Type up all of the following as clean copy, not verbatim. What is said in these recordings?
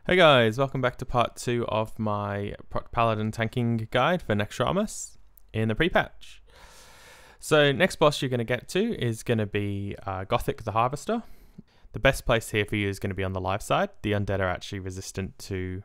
Hey guys, welcome back to part 2 of my Prot Paladin tanking guide for Naxxramas in the pre-patch. So next boss you're going to get to is going to be Gothic the Harvester. The best place here for you is going to be on the live side. The undead are actually resistant to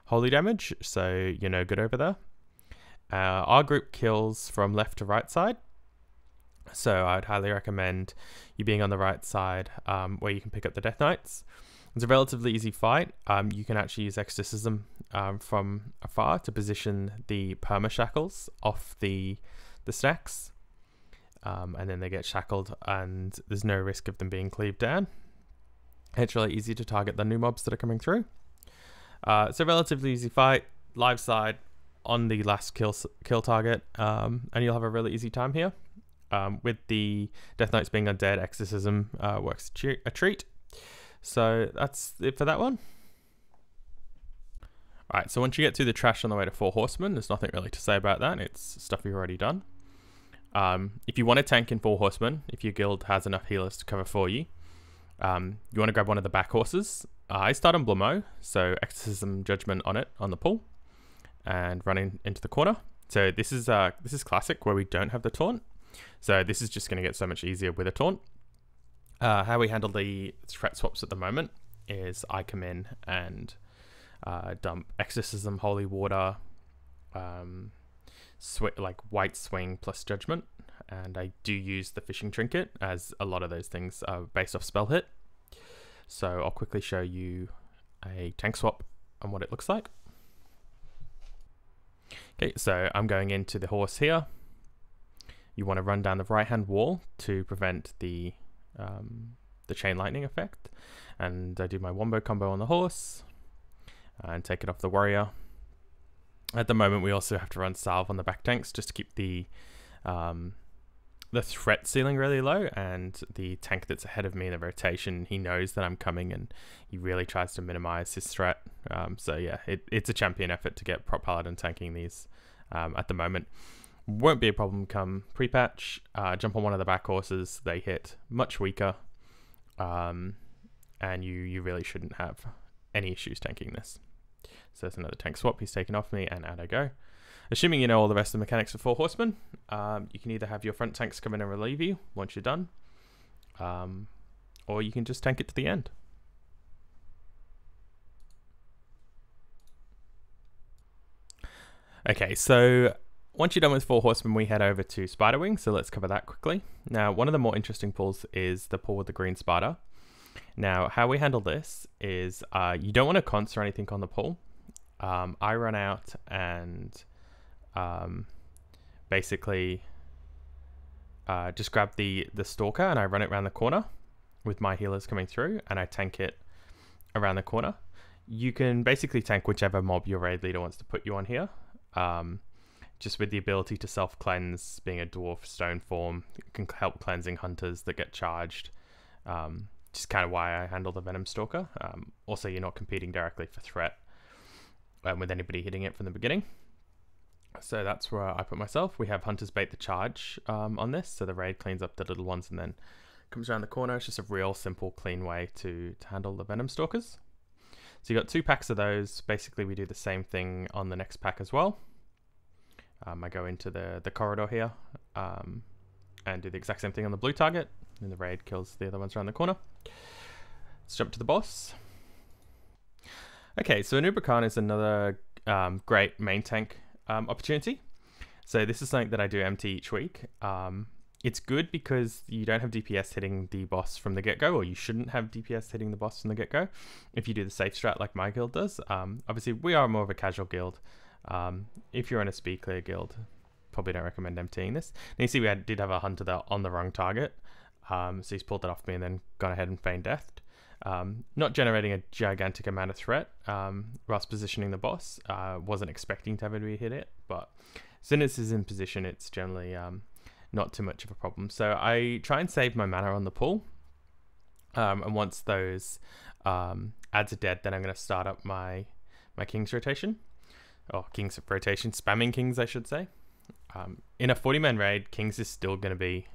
holy damage, so you're no good over there. Our group kills from left to right side, so I would highly recommend you being on the right side where you can pick up the Death Knights. It's a relatively easy fight. You can actually use Exorcism from afar to position the perma shackles off the stacks, and then they get shackled and there's no risk of them being cleaved down. It's really easy to target the new mobs that are coming through. It's a relatively easy fight, live side on the last kill target, and you'll have a really easy time here. With the Death Knights being undead, Exorcism works a treat. So that's it for that one. Alright, so once you get to the trash on the way to 4 Horsemen, there's nothing really to say about that. It's stuff you've already done. If you want to tank in 4 Horsemen, if your guild has enough healers to cover for you, you want to grab one of the back horses. I start on Blamo, so Exorcism Judgment on it, on the pull, and running into the corner. So this is classic where we don't have the taunt. So this is just going to get so much easier with a taunt. How we handle the threat swaps at the moment is I come in and dump Exorcism, Holy Water, like White Swing plus Judgment, and I do use the Fishing Trinket as a lot of those things are based off spell hit. So I'll quickly show you a tank swap and what it looks like. Okay, so I'm going into the horse here. You want to run down the right hand wall to prevent the chain lightning effect, and I do my wombo combo on the horse and take it off the warrior. At the moment we also have to run salve on the back tanks just to keep the threat ceiling really low, and the tank that's ahead of me in the rotation, he knows that I'm coming and he really tries to minimize his threat. So yeah, it's a champion effort to get Prot Paladin tanking these at the moment. Won't be a problem come pre-patch. Jump on one of the back horses, they hit much weaker, and you really shouldn't have any issues tanking this. So there's another tank swap, he's taken off me, and out I go. Assuming you know all the rest of the mechanics for 4 Horsemen, you can either have your front tanks come in and relieve you once you're done, or you can just tank it to the end. Okay, so once you're done with 4 Horsemen, we head over to Spiderwing, so let's cover that quickly. Now, one of the more interesting pulls is the pull with the green spider. Now, how we handle this is you don't want to conce or anything on the pull. I run out and basically just grab the stalker and I run it around the corner with my healers coming through, and I tank it around the corner. You can basically tank whichever mob your raid leader wants to put you on here. Just with the ability to self-cleanse, being a dwarf stone form, it can help cleansing hunters that get charged. Just kind of why I handle the Venom Stalker. Also, you're not competing directly for threat with anybody hitting it from the beginning. So that's where I put myself. We have Hunters bait the charge on this, so the raid cleans up the little ones and then comes around the corner. It's just a real simple, clean way to handle the Venom Stalkers. So you got 2 packs of those. Basically, we do the same thing on the next pack as well. I go into the corridor here and do the exact same thing on the blue target, and the raid kills the other ones around the corner. Let's jump to the boss. Okay, so Anubis is another great main tank opportunity. So this is something that I do empty each week. It's good because you don't have DPS hitting the boss from the get-go, or you shouldn't have DPS hitting the boss from the get-go if you do the safe strat like my guild does. Obviously, we are more of a casual guild. If you're in a speed clear guild, probably don't recommend emptying this. And you see we did have a hunter there on the wrong target, so he's pulled it off me and then gone ahead and feigned death. Not generating a gigantic amount of threat whilst positioning the boss. Wasn't expecting to have anybody hit it, but as soon as it's in position, it's generally not too much of a problem. So I try and save my mana on the pull, and once those ads are dead, then I'm going to start up my King's rotation. Or King's rotation, spamming Kings I should say. In a 40-man raid, Kings is still going to be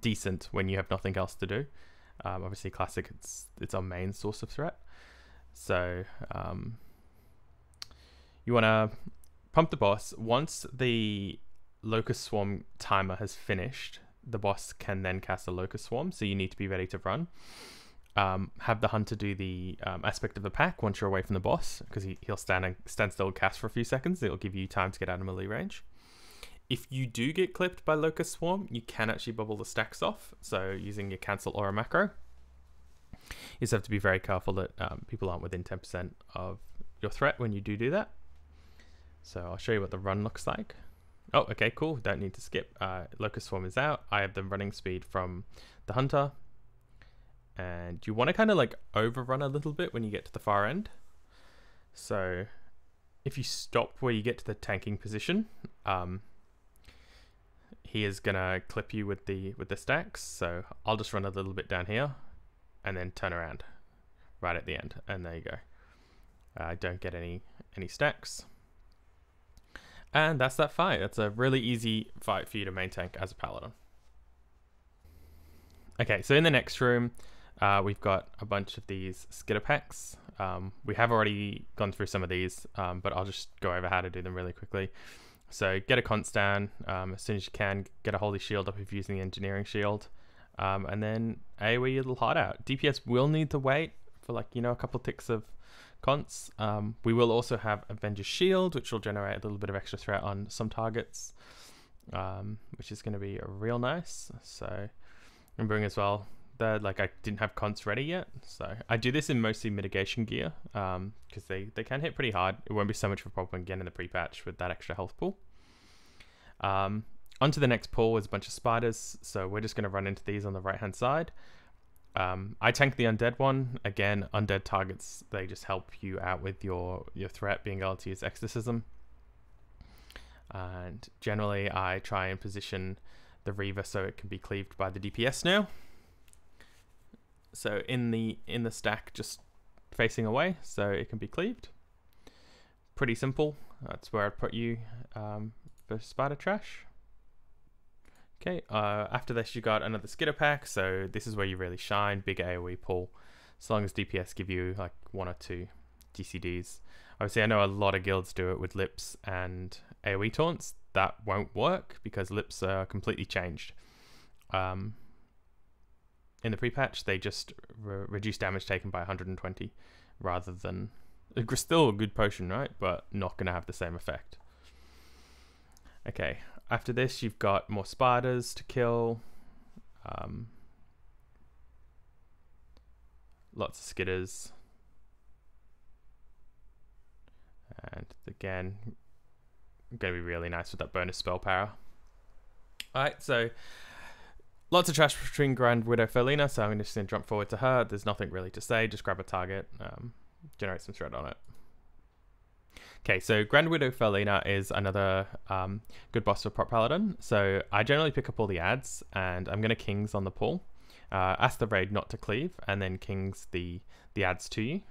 decent when you have nothing else to do. Obviously Classic, it's our main source of threat. So you want to pump the boss. Once the Locust Swarm timer has finished, the boss can then cast a Locust Swarm, so you need to be ready to run. Have the hunter do the aspect of the pack once you're away from the boss, because he'll stand still, cast for a few seconds. It'll give you time to get out of melee range. If you do get clipped by Locust Swarm, you can actually bubble the stacks off, so using your cancel aura macro. You just have to be very careful that people aren't within 10% of your threat when you do that. So I'll show you what the run looks like. Oh, okay, cool. Don't need to skip. Locust Swarm is out. I have the running speed from the hunter. And you want to kind of like overrun a little bit when you get to the far end. So if you stop where you get to the tanking position, he is gonna clip you with the stacks. So I'll just run a little bit down here and then turn around right at the end, and there you go. I don't get any stacks. And that's that fight. It's a really easy fight for you to main tank as a paladin. Okay, so in the next room, we've got a bunch of these skitter packs. We have already gone through some of these, but I'll just go over how to do them really quickly. So get a const down as soon as you can. Get a holy shield up if you're using the engineering shield. And then AOE your little heart out. DPS will need to wait for like, you know, a couple ticks of cons. We will also have Avenger's Shield, which will generate a little bit of extra threat on some targets, which is going to be real nice. So remembering as well that like I didn't have cons ready yet, so I do this in mostly mitigation gear because they can hit pretty hard. It won't be so much of a problem again in the pre-patch with that extra health pool. Onto the next pool is a bunch of spiders, so we're just going to run into these on the right hand side. I tank the undead one. Again, undead targets, they just help you out with your threat, being able to use exorcism. And generally I try and position the Reaver so it can be cleaved by the DPS now. So in the stack, just facing away so it can be cleaved. Pretty simple. That's where I'd put you for spider trash. Okay, after this you got another skitter pack, so this is where you really shine. Big AOE pull, as long as DPS give you like 1 or 2 GCDs. Obviously I know a lot of guilds do it with lips and AOE taunts. That won't work because lips are completely changed. In the pre-patch they just reduce damage taken by 120 rather than, still a good potion, right, but not going to have the same effect. Okay, after this you've got more spiders to kill, lots of skitters, and again going to be really nice with that bonus spell power. Alright, so lots of trash between Grand Widow Felina, so I'm just going to jump forward to her. There's nothing really to say, just grab a target, generate some threat on it. Okay, so Grand Widow Felina is another good boss for Prot Paladin. So I generally pick up all the ads, and I'm going to Kings on the pull. Ask the raid not to cleave, and then Kings the ads to you.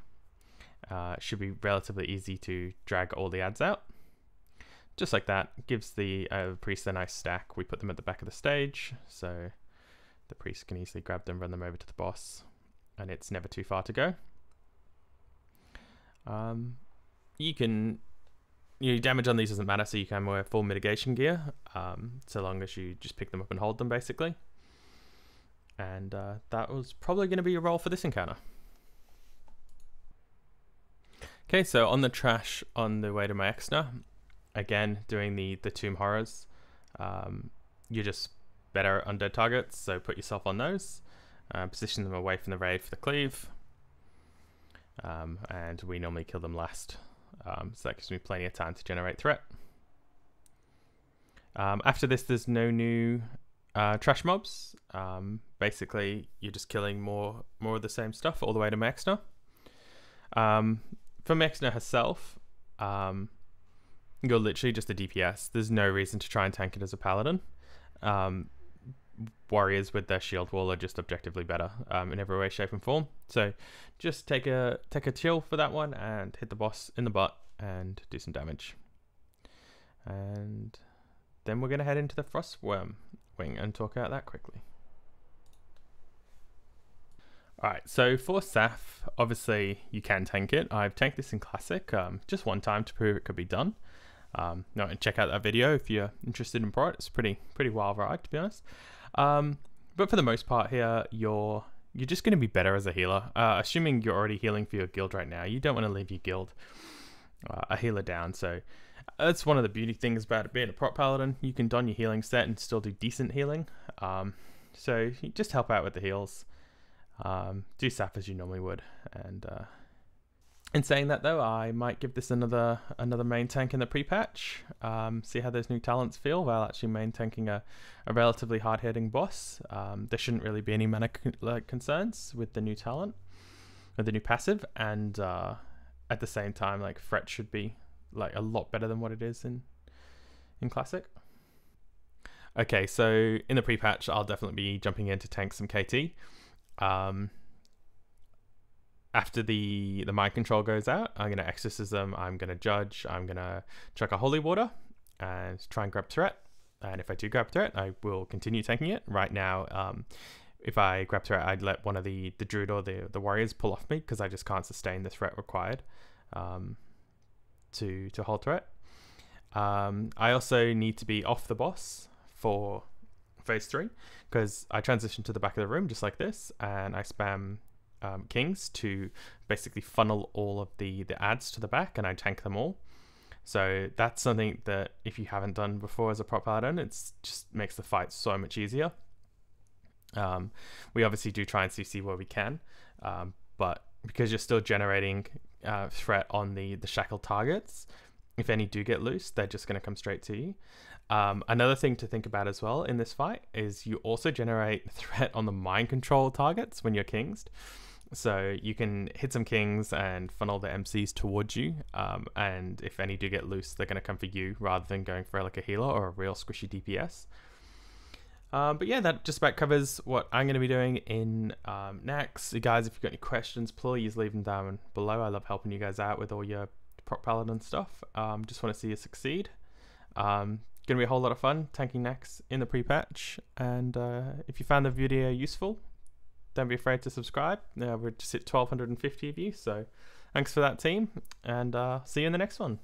It should be relatively easy to drag all the ads out. Just like that. Gives the priest a nice stack. We put them at the back of the stage, so the priest can easily grab them, run them over to the boss, and it's never too far to go. Your damage on these doesn't matter, so you can wear full mitigation gear, so long as you just pick them up and hold them, basically. And that was probably going to be your role for this encounter. Okay, so on the trash on the way to my Exner, again, doing the Tomb Horrors. You're just better undead targets, so put yourself on those. Position them away from the raid for the cleave. And we normally kill them last. So that gives me plenty of time to generate threat. After this, there's no new trash mobs. Basically, you're just killing more of the same stuff all the way to Exner. For Exner herself, you're literally just a DPS. There's no reason to try and tank it as a paladin. Warriors with their shield wall are just objectively better in every way, shape, and form. So just take a chill for that one and hit the boss in the butt and do some damage. And then we're going to head into the Frostworm Wing and talk about that quickly. Alright, so for Saff, obviously you can tank it. I've tanked this in Classic just one time to prove it could be done. No, check out that video if you're interested in Prot. It's pretty wild ride, to be honest. But for the most part here, you're just going to be better as a healer. Assuming you're already healing for your guild right now, you don't want to leave your guild a healer down. So that's one of the beauty things about it being a Prot Paladin. You can don your healing set and still do decent healing. So you just help out with the heals. Do Saff as you normally would, and in saying that though, I might give this another main tank in the pre-patch, see how those new talents feel while actually main tanking a relatively hard-hitting boss. There shouldn't really be any mana concerns with the new talent, or the new passive, and at the same time, like, Fret should be like a lot better than what it is in Classic. Okay, so in the pre-patch, I'll definitely be jumping in to tank some KT. After the mind control goes out, I'm going to exorcism, I'm going to judge, I'm going to chuck a holy water and try and grab threat. And if I do grab threat, I will continue tanking it. Right now, if I grab threat, I'd let one of the druid or the warriors pull off me because I just can't sustain the threat required to hold threat. I also need to be off the boss for phase 3 because I transition to the back of the room just like this, and I spam kings to basically funnel all of the adds to the back, and I tank them all. So that's something that if you haven't done before as a Prot Paladin, it just makes the fight so much easier. We obviously do try and CC where we can, but because you're still generating threat on the shackled targets, if any do get loose, they're just going to come straight to you. Another thing to think about as well in this fight is you also generate threat on the mind control targets when you're kingsed. So you can hit some kings and funnel the MCs towards you, and if any do get loose, they're going to come for you rather than going for like a healer or a real squishy DPS. But yeah, that just about covers what I'm going to be doing in Nax. Guys, if you've got any questions, please leave them down below. I love helping you guys out with all your Prot Paladin stuff. Just want to see you succeed. Gonna be a whole lot of fun tanking Nax in the pre-patch, and if you found the video useful, don't be afraid to subscribe. We're just at 1250 of you, so thanks for that, team, and see you in the next one.